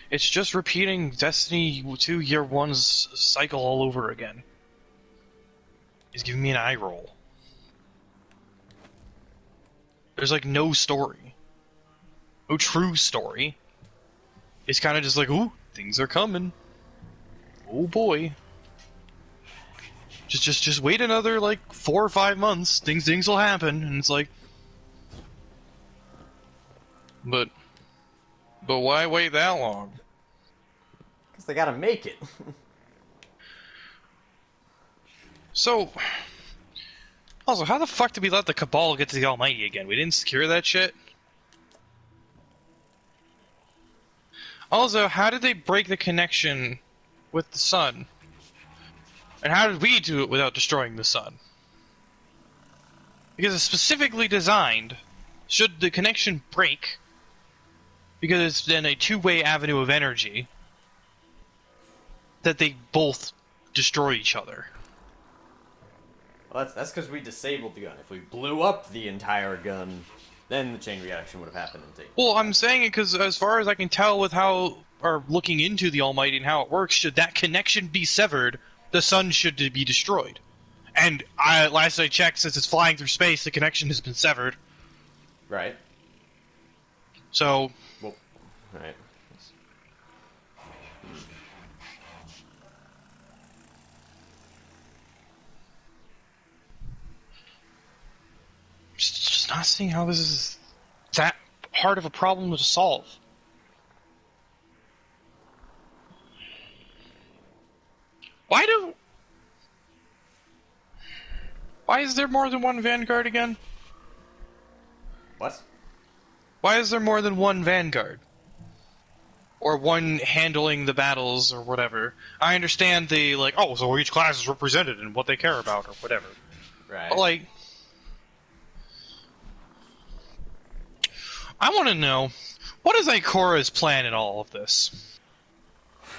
It's just repeating Destiny 2 Year 1's cycle all over again. He's giving me an eye roll. There's like no story. No true story. It's kind of just like, ooh, things are coming. Oh boy. Just wait another like 4 or 5 months. Things will happen, and it's like, but why wait that long? Because they gotta make it. So, also, how the fuck did we let the Cabal get to the Almighty again? We didn't secure that shit? Also, how did they break the connection with the sun? And how did we do it without destroying the sun? Because it's specifically designed, should the connection break, because it's then a two-way avenue of energy, that they both destroy each other. Well, that's because we disabled the gun. If we blew up the entire gun, then the chain reaction would have happened indeed. Well, I'm saying it because as far as I can tell with how, or looking into the Almighty and how it works, should that connection be severed, the sun should be destroyed. And last I checked, since it's flying through space, the connection has been severed. Right. So... Well, right. Just not seeing how this is that hard of a problem to solve. Why is there more than one Vanguard again? What? Why is there more than one Vanguard? Or one handling the battles, or whatever. I understand the, like, oh, so each class is represented in what they care about, or whatever. Right. But, like... I want to know, what is Ikora's plan in all of this?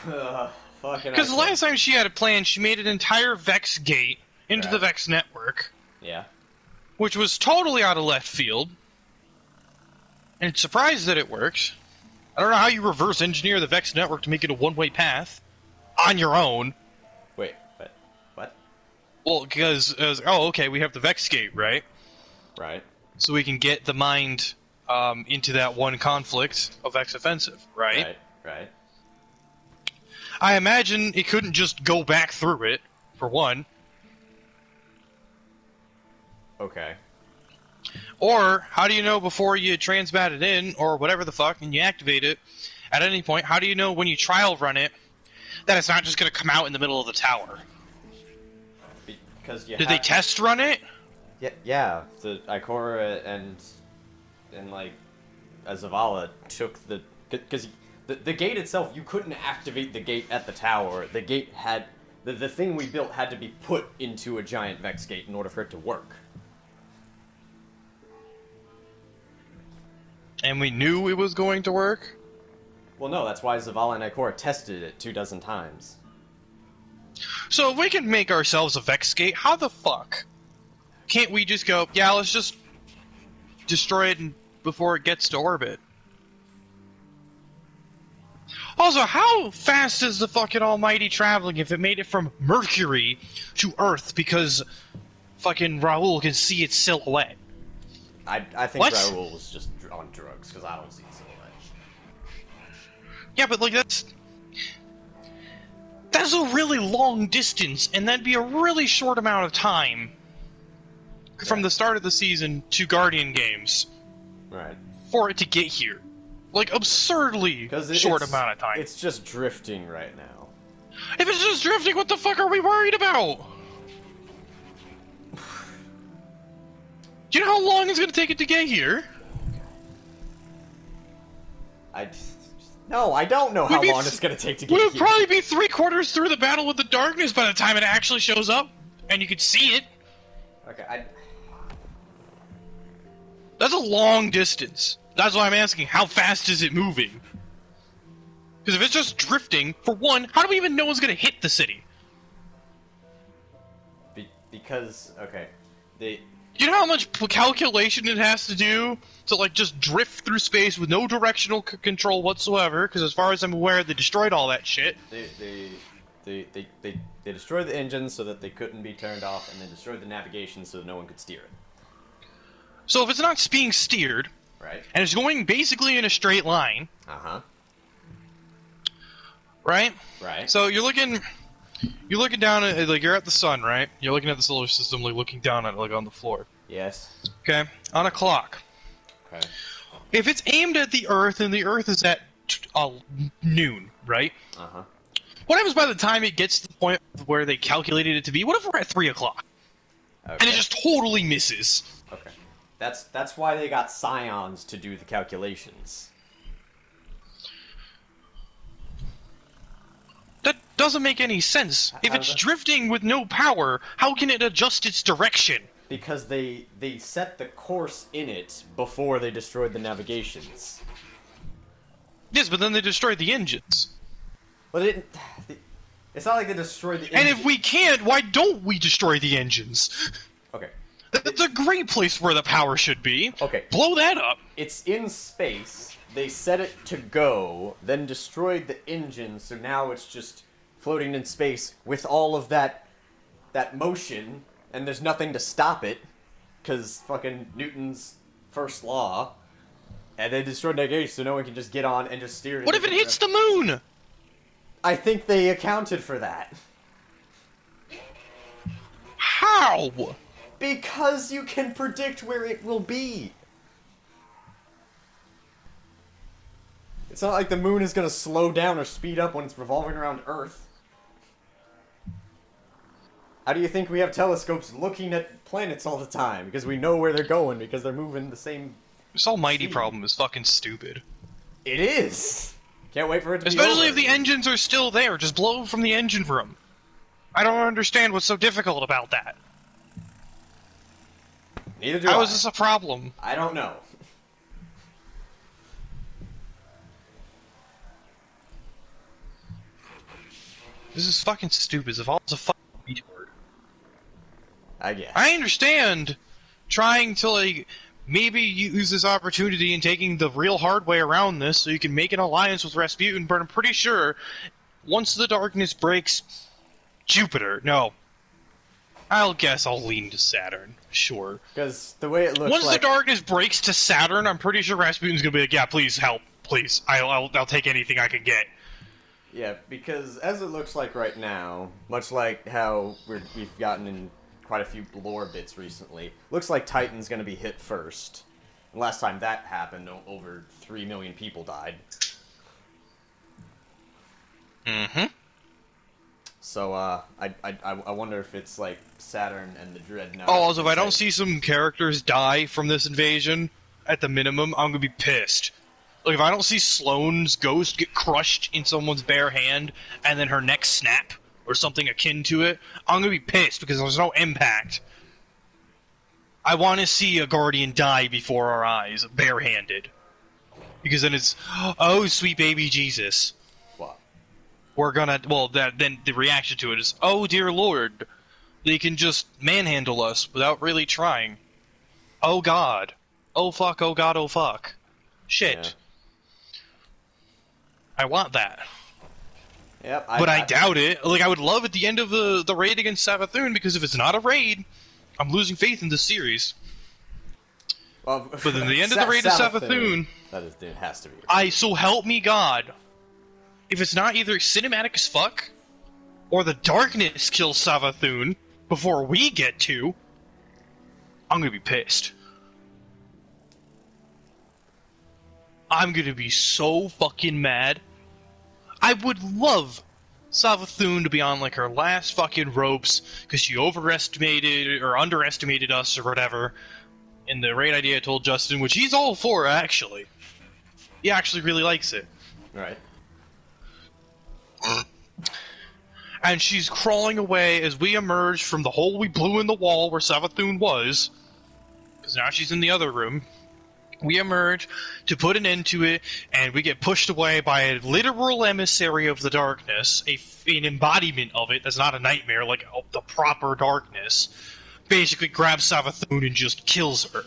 Because the last time she had a plan, she made an entire Vex gate into the Vex network. Yeah. Which was totally out of left field. And it's surprised that it worked. I don't know how you reverse engineer the Vex network to make it a one-way path. On your own. Wait, what? Well, because, oh, okay, we have the Vex gate, right? Right. So we can get the mind into that one conflict of Vex offensive, right? Right. I imagine it couldn't just go back through it, for one. Okay. Or, how do you know before you transmat it in, or whatever the fuck, and you activate it, at any point, how do you know when you trial run it, that it's not just going to come out in the middle of the tower? Because Did they test run it? Yeah. The Ikora and like, Zavala took the... Because the gate itself, you couldn't activate the gate at the tower. The gate had... The thing we built had to be put into a giant Vex gate in order for it to work. And we knew it was going to work? Well, no, that's why Zavala and Ikora tested it 24 times. So if we can make ourselves a Vex gate, how the fuck can't we just go, yeah, let's just destroy it before it gets to orbit? Also, how fast is the fucking Almighty traveling if it made it from Mercury to Earth because fucking Raoul can see its silhouette? I think What? Raoul was just on drugs, because I don't see silhouette. Yeah, but like that's a really long distance, and that'd be a really short amount of time from the start of the season to Guardian games. Right. For it to get here. Like, absurdly short amount of time. It's just drifting right now. If it's just drifting, what the fuck are we worried about? Do you know how long it's gonna take it to get here? No, I don't know how long it's gonna take to get here. We'll probably be 3/4 through the battle with the darkness by the time it actually shows up, and you can see it. Okay, That's a long distance. That's why I'm asking, how fast is it moving? Because if it's just drifting, for one, how do we even know it's gonna hit the city? Because, okay, You know how much calculation it has to do to, like, just drift through space with no directional control whatsoever? Because as far as I'm aware, they destroyed all that shit. They destroyed the engines so that they couldn't be turned off, and then destroyed the navigation so that no one could steer it. So if it's not being steered, Right. and it's going basically in a straight line, right? Right. So you're looking down at, like, you're at the sun, right? You're looking at the solar system, like, looking down at it, like, on the floor. Yes. Okay? On a clock. Okay. If it's aimed at the Earth, and the Earth is at noon, right? Uh-huh. What happens by the time it gets to the point where they calculated it to be? What if we're at 3 o'clock? Okay. And it just totally misses. Okay. That's why they got scions to do the calculations. That doesn't make any sense. If it's drifting with no power, how can it adjust its direction? Because they set the course in it before they destroyed the navigations. Yes, but then they destroyed the engines. But it's not like they destroyed the engines. And if we can't, why don't we destroy the engines? Okay. That's a great place where the power should be. Okay. Blow that up. It's in space. They set it to go, then destroyed the engine, so now it's just floating in space with all of that motion, and there's nothing to stop it, because fucking Newton's first law. And they destroyed navigation, so no one can just get on and just steer it. What if it hits the moon? I think they accounted for that. How? Because you can predict where it will be. It's not like the moon is going to slow down or speed up when it's revolving around Earth. How do you think we have telescopes looking at planets all the time? Because we know where they're going, because they're moving the same... This almighty speed. problem is fucking stupid. It is! Can't wait for it to be Especially over. if the engines are still there. Just blow from the engine room. I don't understand what's so difficult about that. Neither do I. How is this a problem? I don't know. This is fucking stupid. Zaval's a fucking retard. I guess. I understand trying to, like, maybe use this opportunity and taking the real hard way around this so you can make an alliance with Rasputin, but I'm pretty sure once the darkness breaks, Jupiter. No. I'll lean to Saturn. Sure. Because the way it looks once like... the darkness breaks to Saturn, I'm pretty sure Rasputin's gonna be like, yeah, please, help. Please. I'll take anything I can get. Yeah, because as it looks like right now, much like how we've gotten in quite a few lore bits recently, looks like Titan's going to be hit first. And last time that happened, over 3 million people died. Mm-hmm. So, I wonder if it's like Saturn and the Dreadnought. Oh, also, if I don't see some characters die from this invasion, at the minimum, I'm gonna be pissed. Like, if I don't see Sloane's ghost get crushed in someone's bare hand, and then her neck snap, or something akin to it, I'm gonna be pissed because there's no impact. I want to see a Guardian die before our eyes, barehanded. Because then it's, oh, sweet baby Jesus. What? We're gonna, well, then the reaction to it is, oh, dear Lord, they can just manhandle us without really trying. Oh, God. Oh, fuck, oh, God, oh, fuck. Shit. Yeah. I want that. Yep, But I doubt it. Like, I would love at the end of the raid against Savathun, because if it's not a raid, I'm losing faith in this series. Well, But at the end of the raid of Savathun, it has to be. so help me God, if it's not either cinematic as fuck, or the darkness kills Savathun before we get to, I'm gonna be pissed. I'm gonna be so fucking mad. I would love Savathun to be on, like, her last fucking ropes because she overestimated or underestimated us or whatever in the raid idea I told Justin, which he's all for, actually. He actually really likes it. Right. And she's crawling away as we emerge from the hole we blew in the wall where Savathun was, because now she's in the other room. We emerge to put an end to it, and we get pushed away by a literal emissary of the darkness, an embodiment of it that's not a nightmare, like the proper darkness, basically grabs Savathun and just kills her.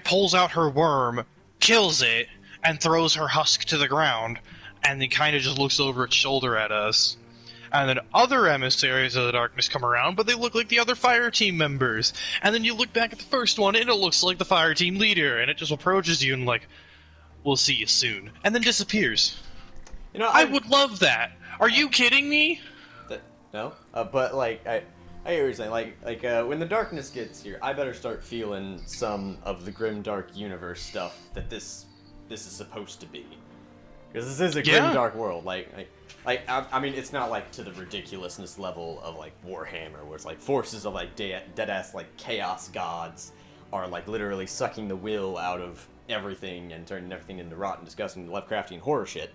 Pulls out her worm, kills it, and throws her husk to the ground, and then kind of just looks over its shoulder at us. And then other emissaries of the darkness come around, but they look like the other fire team members. And then you look back at the first one, and it looks like the fire team leader, and it just approaches you and like, we'll see you soon. And then disappears. You know, I would love that. Are you kidding me? No, but like I hear what you're saying. Like when the darkness gets here, I better start feeling some of the grim dark universe stuff that this is supposed to be, because this is a grim dark world. I mean, it's not like to the ridiculousness level of like Warhammer, where it's like forces of like dead ass like chaos gods are like literally sucking the will out of everything and turning everything into rotten, disgusting, Lovecraftian horror shit.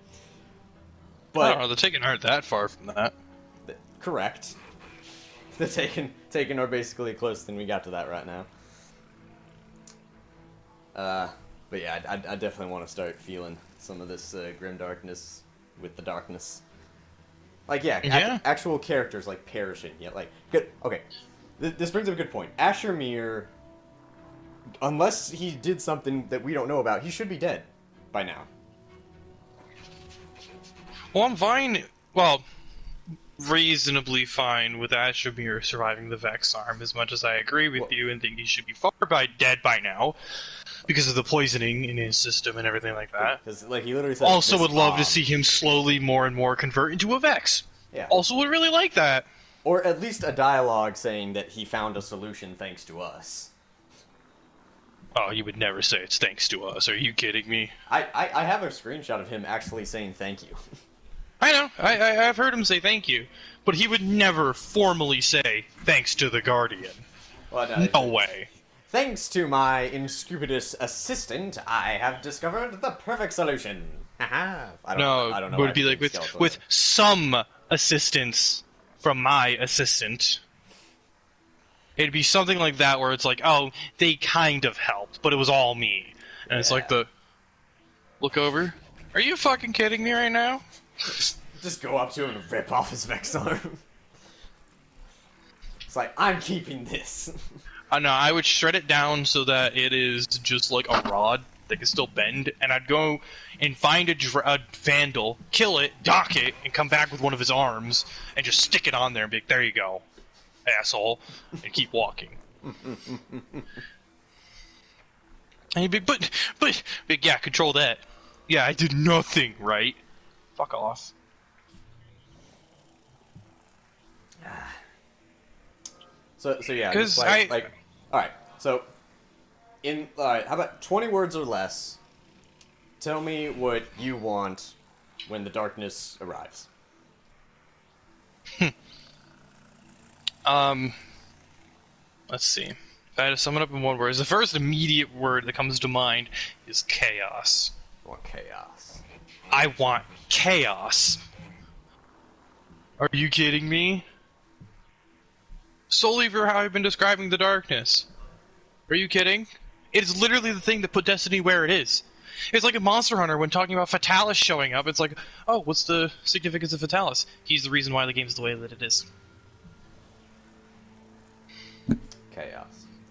But I don't know, the Taken aren't that far from that. Correct. The Taken are basically closer than we got to that right now. But yeah, I definitely want to start feeling some of this grim darkness with the darkness. Like, actual characters like perishing. Yeah, like good. Okay, this brings up a good point. Asher Mir, unless he did something that we don't know about, he should be dead by now. Well, I'm fine. Well, reasonably fine with Asher Mir surviving the Vex arm, as much as I agree with you and think he should be dead by now because of the poisoning in his system and everything like that. Because, like, he literally said, also would love to see him slowly more and more convert into a Vex. Yeah. Also would really like that. Or at least a dialogue saying that he found a solution thanks to us. Oh, you would never say it's thanks to us. Are you kidding me? I have a screenshot of him actually saying thank you. I know. I've heard him say thank you. But he would never formally say thanks to the Guardian. Well, no way. Thanks to my inscrutable assistant, I have discovered the perfect solution. I don't know. Would it be like with some assistance from my assistant? It'd be something like that where it's like, oh, they kind of helped, but it was all me. And it's like the... Look over. Are you fucking kidding me right now? Just go up to him and rip off his Vex arm. It's like, I'm keeping this. No, I would shred it down so that it is just like a rod that can still bend, and I'd go and find a vandal, kill it, dock it, and come back with one of his arms, and just stick it on there and be like, there you go, asshole, and keep walking. And he'd be, but, yeah, control that. Yeah, I did nothing, right? Fuck off. So yeah, because like, all right. So, how about 20 words or less? Tell me what you want when the darkness arrives. Let's see. If I had to sum it up in one word, the first immediate word that comes to mind is chaos. I want chaos. I want chaos. Are you kidding me? Solely for how I've been describing the darkness. Are you kidding? It's literally the thing that put Destiny where it is. It's like a Monster Hunter when talking about Fatalis showing up. It's like, oh, what's the significance of Fatalis? He's the reason why the game's the way that it is. Chaos.